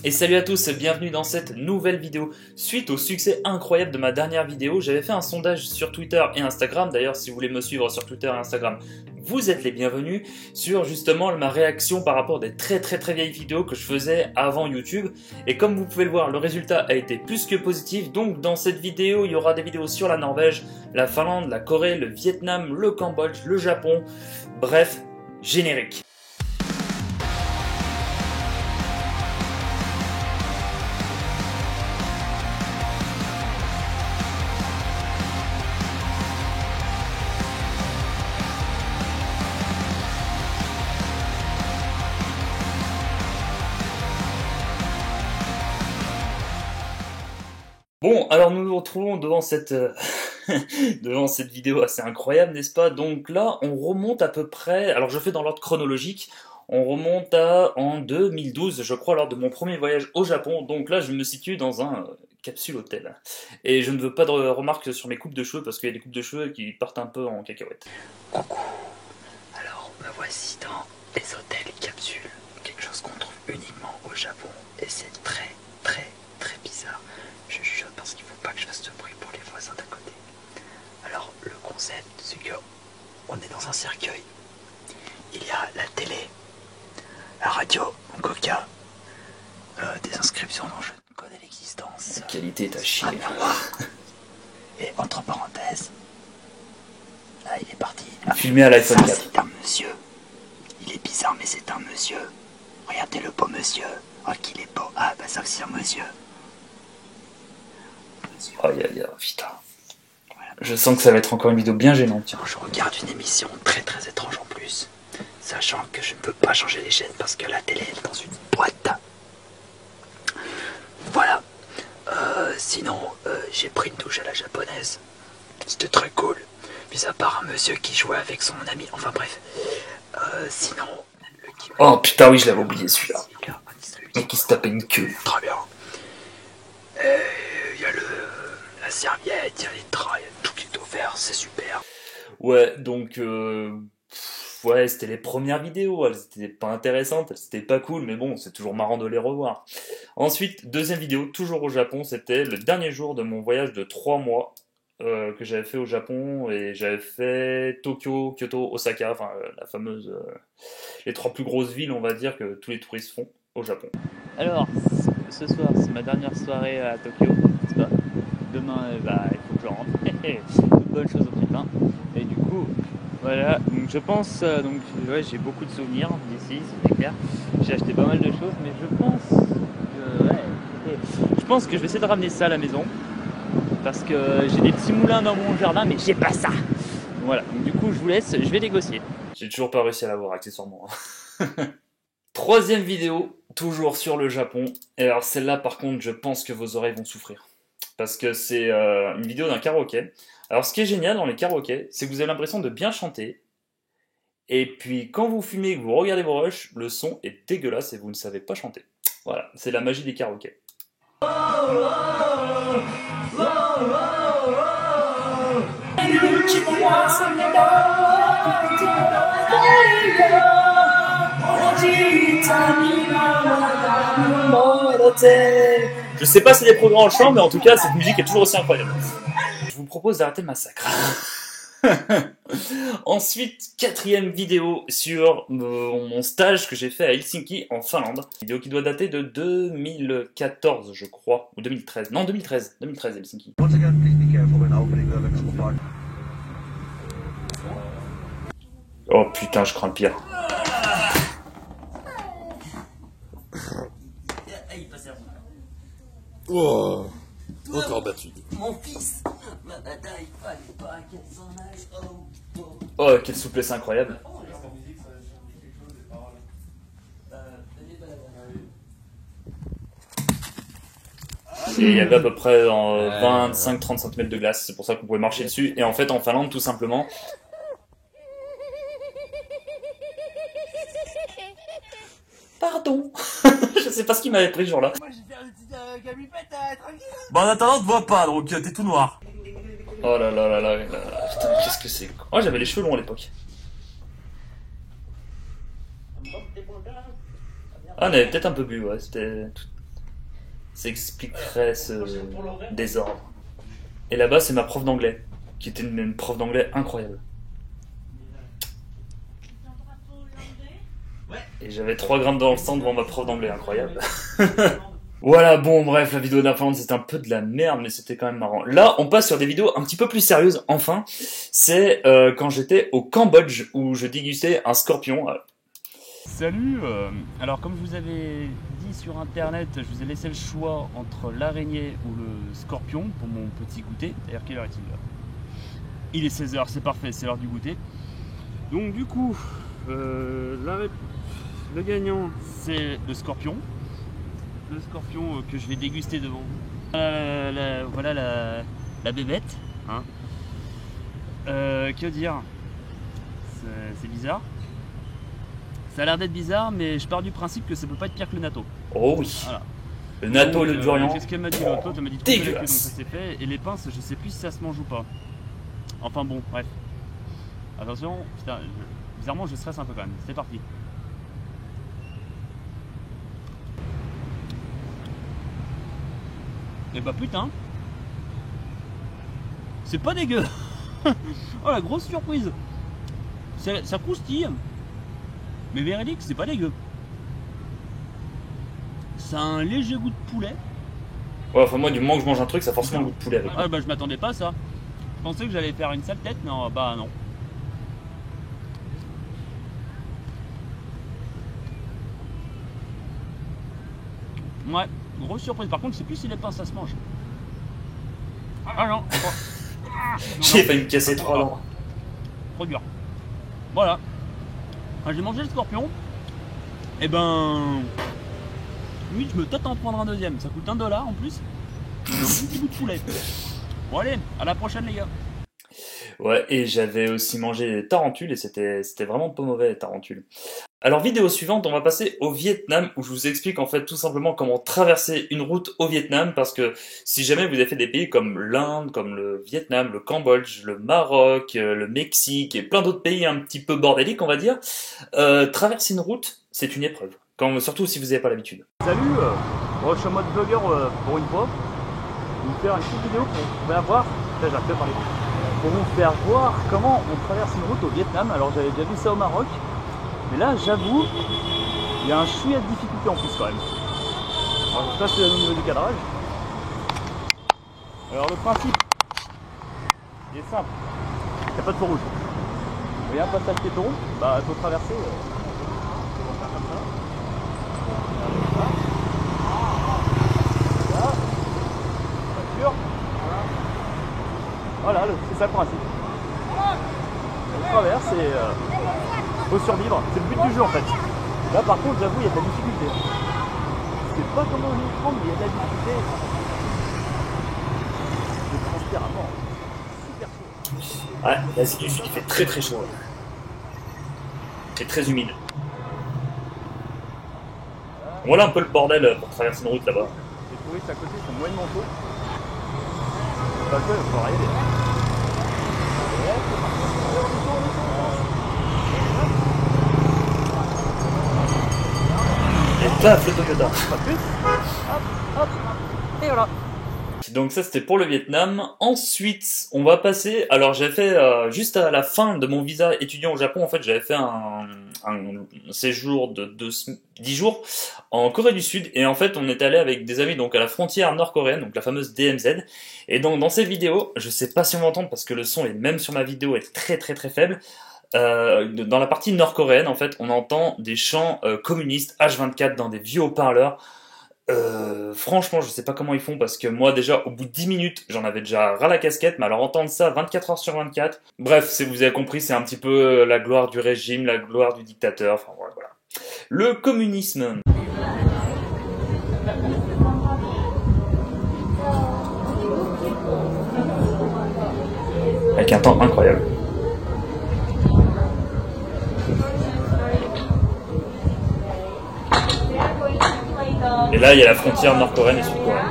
Et salut à tous, bienvenue dans cette nouvelle vidéo. Suite au succès incroyable de ma dernière vidéo, j'avais fait un sondage sur Twitter et Instagram. D'ailleurs, si vous voulez me suivre sur Twitter et Instagram, vous êtes les bienvenus, sur justement ma réaction par rapport à des très vieilles vidéos que je faisais avant YouTube. Et comme vous pouvez le voir, le résultat a été plus que positif. Donc dans cette vidéo, il y aura des vidéos sur la Norvège, la Finlande, la Corée, le Vietnam, le Cambodge, le Japon. Bref, générique. Bon, alors nous nous retrouvons devant cette, devant cette vidéo assez incroyable, n'est-ce pas? Donc là, on remonte à peu près, alors je fais dans l'ordre chronologique, on remonte à en 2012, je crois, lors de mon premier voyage au Japon. Donc là, je me situe dans un capsule hôtel. Et je ne veux pas de remarques sur mes coupes de cheveux, parce qu'il y a des coupes de cheveux qui partent un peu en cacahuète. Coucou, alors me voici dans les hôtels capsules, quelque chose qu'on trouve uniquement au Japon, et c'est très bizarre. Je chuchote parce qu'il ne faut pas que je fasse de bruit pour les voisins d'à côté. Alors le concept, c'est que on est dans un cercueil. Il y a la télé, la radio, un coca, des inscriptions dont je ne connais l'existence. La qualité est à chier. Et entre parenthèses, là il est parti. Filmé à l'iPhone 4. C'est un monsieur. Il est bizarre mais c'est un monsieur. Regardez le beau monsieur. Oh qu'il est beau. Ah bah ça c'est un monsieur. Aïe, putain. Je sens que ça va être encore une vidéo bien gênante. Tiens. Je regarde une émission très étrange en plus, sachant que je ne peux pas changer les chaînes parce que la télé est dans une boîte. Voilà. Sinon, j'ai pris une douche à la japonaise. C'était très cool. Mis à part un monsieur qui jouait avec son ami. Enfin bref. Sinon... Oh putain, oui, je l'avais oublié celui-là. Et qui se tapait une queue. Très bien. Il y a la serviette, il y a les draps, il y a tout qui est offert, c'est super. Ouais, donc... ouais, c'était les premières vidéos, elles étaient pas intéressantes, c'était pas cool, mais bon, c'est toujours marrant de les revoir. Ensuite, deuxième vidéo, toujours au Japon, c'était le dernier jour de mon voyage de 3 mois que j'avais fait au Japon, et j'avais fait Tokyo, Kyoto, Osaka, enfin la fameuse... les 3 plus grosses villes, on va dire, que tous les touristes font au Japon. Alors, ce soir, c'est ma dernière soirée à Tokyo, n'est-ce pas? Demain, il faut que je rentre. Toute bonne chose au pépin. Et du coup, voilà. Donc, je pense, ouais, j'ai beaucoup de souvenirs d'ici, c'est clair. J'ai acheté pas mal de choses, mais je pense que je vais essayer de ramener ça à la maison. Parce que j'ai des petits moulins dans mon jardin, mais j'ai pas ça. Voilà. Donc, du coup, je vous laisse, je vais négocier. J'ai toujours pas réussi à l'avoir, accessoirement. Troisième vidéo, toujours sur le Japon. Et alors celle-là, par contre, je pense que vos oreilles vont souffrir. Parce que c'est une vidéo d'un karaoké. Alors ce qui est génial dans les karaokés, c'est que vous avez l'impression de bien chanter. Et puis quand vous fumez et que vous regardez vos rushs, le son est dégueulasse et vous ne savez pas chanter. Voilà, c'est la magie des karaokés. Je sais pas si les progrès en chant, mais en tout cas, cette musique est toujours aussi incroyable. Je vous propose d'arrêter le massacre. Ensuite, quatrième vidéo sur mon stage que j'ai fait à Helsinki, en Finlande. Vidéo qui doit dater de 2014, je crois, ou 2013. Non, 2013 Helsinki. Oh putain, je crains le pire. Oh, encore battu. Mon fils, ma bataille, fallait pas qu'elle s'en aille. Oh, quelle souplesse incroyable. Et il y avait à peu près 25-30 cm de glace, c'est pour ça qu'on pouvait marcher dessus. Et en fait, en Finlande, tout simplement... Pardon. Je sais pas ce qui m'avait pris ce jour-là. Moi j'ai fait un petit gamipette tranquille. Bon, en attendant, on te voit pas, donc t'es tout noir. Oh là là là là là là. Putain, qu'est-ce que c'est. Oh, j'avais les cheveux longs à l'époque. Ah, on avait peut-être un peu bu, ouais. C'était ça expliquerait ce désordre. Et là-bas, c'est ma prof d'anglais, qui était une prof d'anglais incroyable. Et j'avais 3 grammes dans le sang devant ma prof d'anglais, incroyable. Voilà, bon, bref, la vidéo d'Influence, c'était un peu de la merde, mais c'était quand même marrant. Là, on passe sur des vidéos un petit peu plus sérieuses, enfin. C'est quand j'étais au Cambodge, où je dégustais un scorpion. Salut, alors comme je vous avais dit sur internet, je vous ai laissé le choix entre l'araignée ou le scorpion pour mon petit goûter. D'ailleurs, quelle heure est-il là? Il est 16 h, c'est parfait, c'est l'heure du goûter. Donc du coup, le gagnant, c'est le scorpion. Le scorpion que je vais déguster devant vous. Voilà la bébête. Hein. Que dire? C'est bizarre. Ça a l'air d'être bizarre, mais je pars du principe que ça peut pas être pire que le natto. Oh oui. Voilà. Le natto et le durian. Qu'est-ce qu'elle m'a dit l'autre? Elle m'a dit dégueulasse. donc ça s'est fait. Et les pinces, je sais plus si ça se mange ou pas. Enfin bon, bref. Attention, putain, bizarrement je stresse un peu quand même. C'est parti. Et bah putain, c'est pas dégueu. Oh la grosse surprise. Ça croustille. Mais véridique, c'est pas dégueu. Ça a un léger goût de poulet. Ouais, enfin moi, du moment que je mange un truc, ça a forcément un goût de poulet avec. Ah bah je m'attendais pas à ça. Je pensais que j'allais faire une sale tête, non, bah non. Ouais, grosse surprise. Par contre, je sais plus si les pains ça se mange. Ah non, J'ai failli me casser 3 dents. trop dur. Voilà. J'ai mangé le scorpion. Et ben. Oui, je me tâte à en prendre un deuxième. Ça coûte $1 en plus. Et un petit bout de poulet. Bon, allez, à la prochaine, les gars. Ouais, et j'avais aussi mangé des tarentules et c'était vraiment pas mauvais, les tarentules. Alors, vidéo suivante, on va passer au Vietnam où je vous explique en fait tout simplement comment traverser une route au Vietnam parce que si jamais vous avez fait des pays comme l'Inde, comme le Vietnam, le Cambodge, le Maroc, le Mexique et plein d'autres pays un petit peu bordéliques, on va dire, traverser une route, c'est une épreuve. Surtout si vous n'avez pas l'habitude. Salut, je suis en mode vlogger pour une fois. Je vais vous faire une petite vidéo pour vous faire voir. Là, j'arrête de parler. Pour vous faire voir comment on traverse une route au Vietnam. Alors j'avais déjà vu ça au Maroc. Mais là, j'avoue, il y a un chouïa de difficulté en plus quand même. Alors je sais pas si c'est au niveau du cadrage. Alors le principe, il est simple. Il n'y a pas de feu rouge. Vous voyez un passage piéton, bah il faut traverser. On va faire comme ça. Voilà. Voiture. Voilà, c'est ça le principe. On traverse et faut survivre. C'est le but du jeu en fait. Là par contre, j'avoue, il y a de la difficulté. Je sais pas comment on y prendre, mais il y a de la difficulté. Je transpire à mort. Super chaud. Ouais, là c'est du sud, il fait très très chaud. C'est très humide. Voilà un peu le bordel pour traverser une route là-bas. Les touristes à côté sont moins de manteaux. Pas que, il faut y aller. Et paf, le Toyota. Pas plus. Hop, hop. Et voilà. Donc ça c'était pour le Vietnam. Ensuite on va passer, alors j'ai fait juste à la fin de mon visa étudiant au Japon, en fait j'avais fait un séjour de 10 jours en Corée du Sud et en fait on est allé avec des amis donc à la frontière nord-coréenne, donc la fameuse DMZ, et donc dans ces vidéos, je sais pas si on va entendre parce que le son est même sur ma vidéo est très très très faible, dans la partie nord-coréenne en fait on entend des chants communistes H24 dans des vieux haut-parleurs. Franchement, je sais pas comment ils font parce que moi déjà au bout de 10 minutes j'en avais déjà ras la casquette, mais alors entendre ça 24 heures sur 24, bref, vous avez compris, c'est un petit peu la gloire du régime, la gloire du dictateur, enfin voilà. Le communisme. Avec un temps incroyable. Et là, il y a la frontière nord-coréenne et sud-coréenne.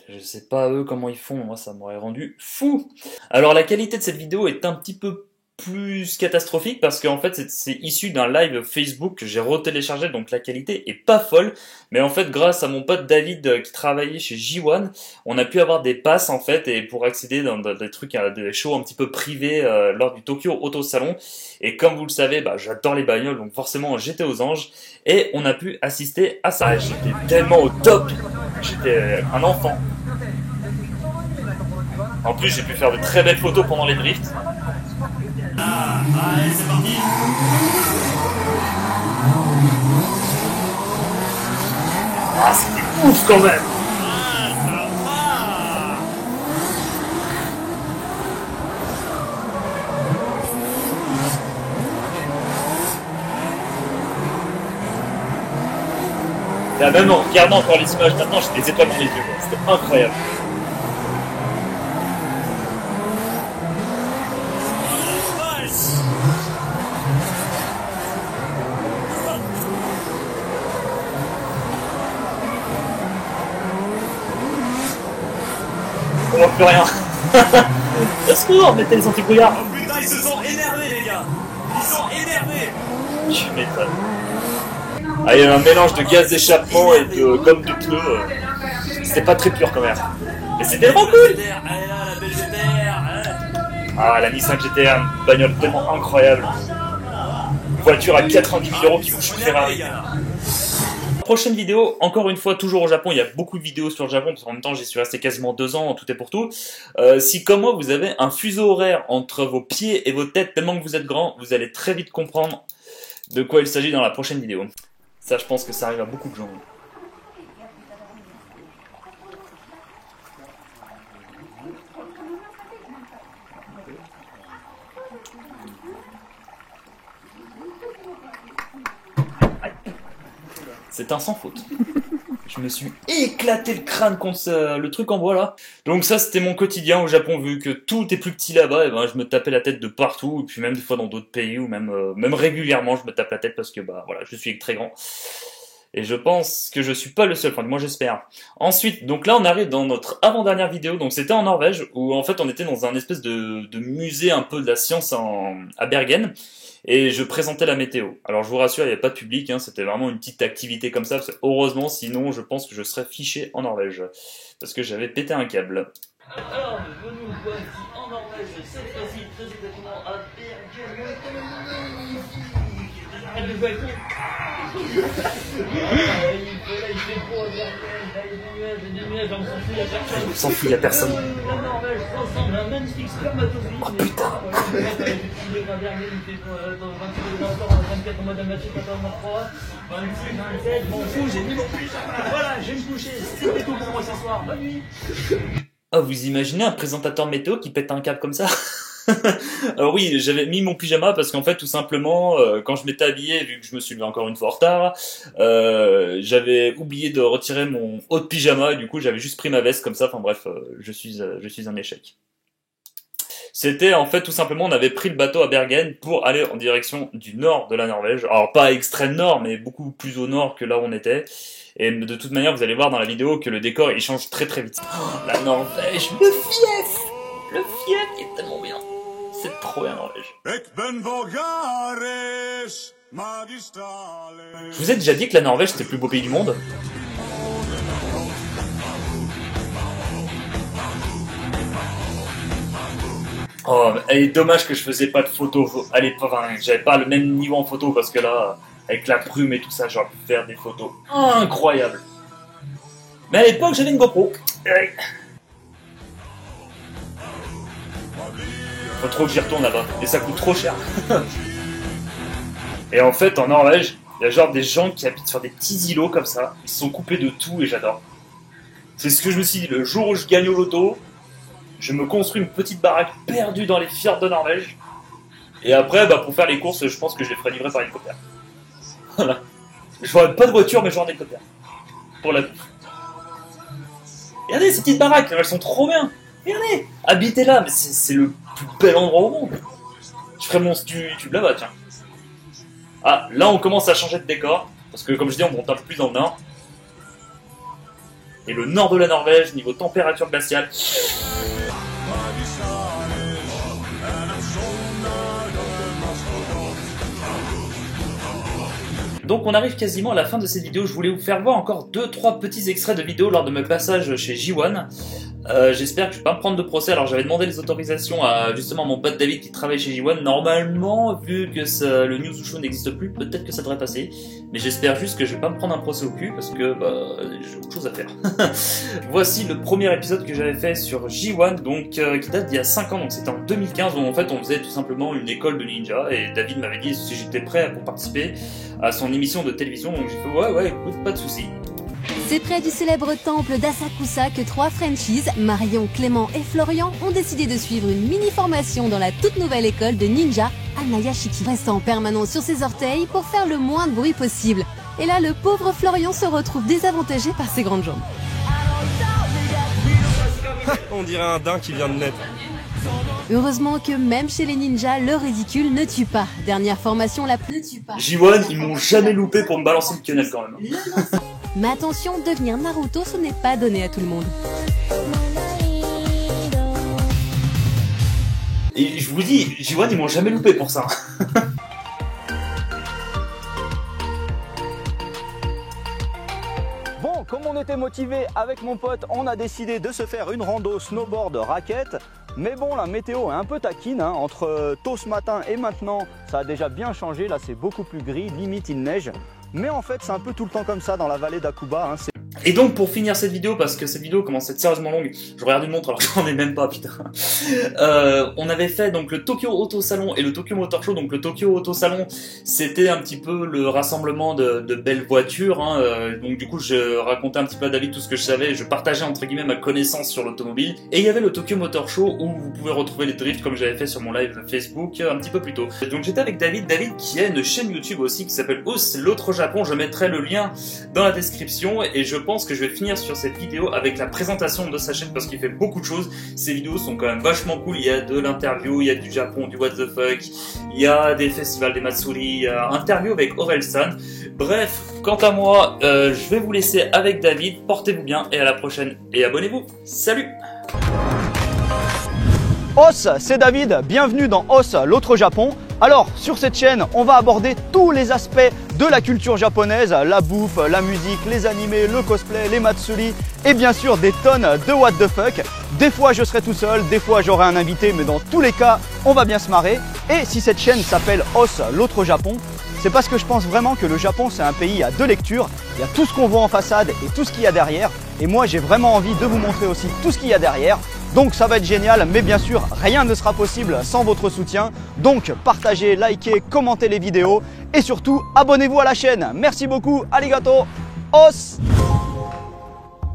Je sais pas eux comment ils font, moi ça m'aurait rendu fou. Alors la qualité de cette vidéo est un petit peu plus catastrophique parce qu'en fait c'est issu d'un live Facebook que j'ai retéléchargé, donc la qualité est pas folle, mais en fait grâce à mon pote David qui travaillait chez J1, on a pu avoir des passes en fait et pour accéder dans des trucs, des shows un petit peu privés lors du Tokyo Auto Salon, et comme vous le savez, bah, j'adore les bagnoles, donc forcément j'étais aux anges et on a pu assister à ça. J'étais tellement au top, j'étais un enfant. En plus j'ai pu faire de très belles photos pendant les drifts. Allez, c'est parti. Ah, c'était ouf quand même. Là, même en regardant encore les images maintenant, j'ai des étoiles dans les yeux, c'était incroyable. On voit plus rien. Au secours, mettez les anti-brouillards. Oh putain, ils se sont énervés, les gars. Ils sont énervés. Tu m'étonnes. Ah, il y a un mélange de gaz d'échappement et de gomme de pneus. C'était pas très pur quand même. Mais c'était vraiment cool. Allez là, la belle GTR. Ah, la Nissan GTR, une bagnole tellement incroyable. Une voiture à 90 000 € qui bouge une Ferrari. Prochaine vidéo, encore une fois, toujours au Japon. Il y a beaucoup de vidéos sur le Japon, parce qu'en même temps, j'y suis resté quasiment 2 ans, tout est pour tout. Si, comme moi, vous avez un fuseau horaire entre vos pieds et vos têtes, tellement que vous êtes grand, vous allez très vite comprendre de quoi il s'agit dans la prochaine vidéo. Ça, je pense que ça arrive à beaucoup de gens. C'est un sans faute. Je me suis éclaté le crâne contre le truc en bois là. Donc ça c'était mon quotidien au Japon, vu que tout est plus petit là-bas, et ben je me tapais la tête de partout, et puis même des fois dans d'autres pays, ou même régulièrement je me tape la tête parce que bah voilà, je suis très grand. Et je pense que je suis pas le seul, enfin moi j'espère. Ensuite, donc là on arrive dans notre avant-dernière vidéo, donc c'était en Norvège, où en fait on était dans un espèce de musée un peu de la science à Bergen. Et je présentais la météo. Alors je vous rassure, il n'y avait pas de public, hein, c'était vraiment une petite activité comme ça, heureusement, sinon je pense que je serais fiché en Norvège, parce que j'avais pété un câble. Alors, nous voici en Norvège, cette fois-ci très exactement à Bergen. Il fait beau à Bergen, il y a des nuages, on s'en fout, il y a personne. On s'en fout, il n'y a personne. La Norvège ressemble à un magnifique spermatozoïde. Oh putain! Il est à Bergen, il fait dans 24 mois d'amateur, 14 mois 3, 26, 27, bon fou, j'ai mis mon pyjama. Voilà, je vais me coucher, c'était tout pour moi ce soir, bonne nuit. Ah, vous imaginez un présentateur météo qui pète un câble comme ça? Alors oui, j'avais mis mon pyjama parce qu'en fait, tout simplement, quand je m'étais habillé, vu que je me suis levé encore une fois en retard, j'avais oublié de retirer mon haut de pyjama et du coup, j'avais juste pris ma veste comme ça. Enfin bref, je suis un échec. C'était en fait tout simplement, on avait pris le bateau à Bergen pour aller en direction du nord de la Norvège. Alors pas extrême nord, mais beaucoup plus au nord que là où on était. Et de toute manière, vous allez voir dans la vidéo que le décor il change très très vite. Oh, la Norvège, le fief qui est tellement bien. C'est trop bien Norvège. Je vous ai déjà dit que la Norvège c'était le plus beau pays du monde. Oh, et dommage que je faisais pas de photos. Allez, enfin, j'avais pas le même niveau en photo parce que là, avec la brume et tout ça, j'aurais pu faire des photos incroyables. Mais à l'époque, j'avais une GoPro. Faut trop que j'y retourne là-bas. Et ça coûte trop cher. Et en fait, en Norvège, il y a genre des gens qui habitent sur des petits îlots comme ça. Ils se sont coupés de tout et j'adore. C'est ce que je me suis dit. Le jour où je gagne au loto, je me construis une petite baraque perdue dans les fjords de Norvège. Et après, bah, pour faire les courses, je pense que je les ferai livrer par hélicoptère. Voilà. Je n'aurai pas de voiture, mais j'aurai un hélicoptère. Pour la bouffe. Regardez ces petites baraques, elles sont trop bien. Regardez, habitez là, mais c'est le plus bel endroit au monde. Je ferai mon YouTube là-bas, tiens. Ah, là on commence à changer de décor. Parce que comme je dis, on monte un peu plus dans le nord. Et le nord de la Norvège, niveau température glaciale. Donc on arrive quasiment à la fin de cette vidéo, je voulais vous faire voir encore 2-3 petits extraits de vidéos lors de mes passages chez J1. J'espère que je vais pas me prendre de procès. Alors j'avais demandé les autorisations à justement mon pote David qui travaille chez J1. Normalement, vu que le News Show n'existe plus, peut-être que ça devrait passer. Mais j'espère juste que je vais pas me prendre un procès au cul parce que j'ai autre chose à faire. Voici le premier épisode que j'avais fait sur J1, donc qui date d'il y a 5 ans, donc c'était en 2015 où en fait on faisait tout simplement une école de ninja et David m'avait dit si j'étais prêt pour participer à son émission de télévision, donc j'ai fait ouais écoute, pas de soucis. C'est près du célèbre temple d'Asakusa que 3 Frenchies, Marion, Clément et Florian, ont décidé de suivre une mini-formation dans la toute nouvelle école de ninja Anayashiki. Reste en permanence sur ses orteils pour faire le moins de bruit possible. Et là, le pauvre Florian se retrouve désavantagé par ses grandes jambes. On dirait un daim qui vient de naître. Heureusement que même chez les ninjas, le ridicule ne tue pas. Dernière formation, la plus ne tue pas. J1, ils m'ont jamais loupé pour me balancer le quenelle quand même. Mais attention, devenir Naruto, ce n'est pas donné à tout le monde. Et je vous dis, J1, ils m'ont jamais loupé pour ça. Bon, comme on était motivé avec mon pote, on a décidé de se faire une rando snowboard raquette. Mais bon, la météo est un peu taquine, hein. Entre tôt ce matin et maintenant, ça a déjà bien changé. Là, c'est beaucoup plus gris, limite il neige. Mais en fait, c'est un peu tout le temps comme ça dans la vallée d'Akuba, hein. Et donc pour finir cette vidéo, parce que cette vidéo commence à être sérieusement longue, je regarde une montre alors que j'en ai même pas, putain. On avait fait donc le Tokyo Auto Salon et le Tokyo Motor Show. Donc le Tokyo Auto Salon, c'était un petit peu le rassemblement de belles voitures, hein. Donc du coup je racontais un petit peu à David tout ce que je savais, je partageais entre guillemets ma connaissance sur l'automobile. Et il y avait le Tokyo Motor Show où vous pouvez retrouver les drifts comme j'avais fait sur mon live Facebook un petit peu plus tôt. Donc j'étais avec David qui a une chaîne YouTube aussi qui s'appelle Os l'autre Japon. Je mettrai le lien dans la description et je pense que je vais finir sur cette vidéo avec la présentation de sa chaîne parce qu'il fait beaucoup de choses. Ces vidéos sont quand même vachement cool. Il y a de l'interview, il y a du Japon, du what the fuck, il y a des festivals des Matsuri, il y a interview avec Aurel-san. Bref, quant à moi, je vais vous laisser avec David. Portez-vous bien et à la prochaine et abonnez-vous. Salut! Os, c'est David, bienvenue dans Os, l'autre Japon. Alors, sur cette chaîne, on va aborder tous les aspects de la culture japonaise, la bouffe, la musique, les animés, le cosplay, les matsuri et bien sûr des tonnes de what the fuck. Des fois je serai tout seul, des fois j'aurai un invité, mais dans tous les cas, on va bien se marrer. Et si cette chaîne s'appelle Os, l'autre Japon, c'est parce que je pense vraiment que le Japon c'est un pays à deux lectures. Il y a tout ce qu'on voit en façade et tout ce qu'il y a derrière. Et moi j'ai vraiment envie de vous montrer aussi tout ce qu'il y a derrière. Donc ça va être génial, mais bien sûr, rien ne sera possible sans votre soutien. Donc partagez, likez, commentez les vidéos et surtout abonnez-vous à la chaîne. Merci beaucoup, arigato, os!